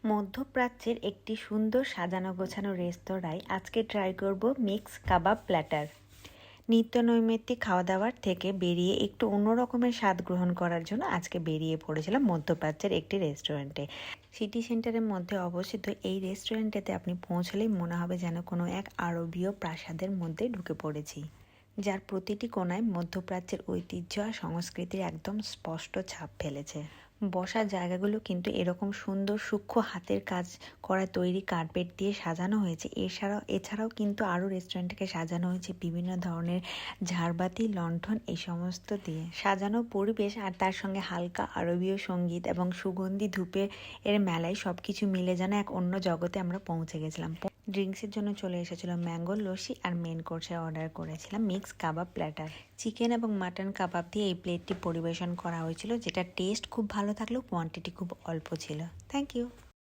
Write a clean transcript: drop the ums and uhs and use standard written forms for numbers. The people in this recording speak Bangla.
মধ্যপ্রাচ্যের একটি সুন্দর সাজানো গোছানো রেস্তোরাঁয় আজকে ট্রাই করব মিক্স কাবাব প্ল্যাটার। নিত্য নৈমিত্তিক খাওয়া দাওয়ার থেকে বেরিয়ে একটু অন্য রকমের স্বাদ গ্রহণ করার জন্য আজকে বেরিয়ে পড়েছিলাম মধ্যপ্রাচ্যের একটি রেস্টুরেন্টে। সিটি সেন্টারের মধ্যে অবস্থিত এই রেস্টুরেন্টেতে আপনি পৌঁছলেই মনে হবে যেন কোনো এক আরবীয় প্রাসাদের মধ্যে ঢুকে পড়েছি, যার প্রতিটি কোণায় মধ্যপ্রাচ্যের ঐতিহ্য আর সংস্কৃতির একদম স্পষ্ট ছাপ ফেলেছে। বসার জায়গাগুলো কিন্তু এরকম সুন্দর সূক্ষ্ম হাতের কাজ করা তৈরি কার্পেট দিয়ে সাজানো হয়েছে। এছাড়াও কিন্তু আরও রেস্টুরেন্টকে সাজানো হয়েছে বিভিন্ন ধরনের ঝাড়বাতি, লণ্ঠন এই সমস্ত দিয়ে সাজানো পরিবেশ, আর তার সঙ্গে হালকা আরবীয় সঙ্গীত এবং সুগন্ধি ধূপের মেলায় সব কিছু মিলে যেন এক অন্য জগতে আমরা পৌঁছে গেছিলাম। ড্রিঙ্কসের জন্য চলে এসেছিল ম্যাঙ্গো লস্যি, আর মেন কোর্সে অর্ডার করেছিলাম মিক্স কাবাব প্ল্যাটার। চিকেন এবং মাটন কাবাব দিয়ে এই প্লেটটি পরিবেশন করা হয়েছিল, যেটা টেস্ট খুব ভালো থাকলেও কোয়ান্টিটি খুব অল্প ছিল। Thank you.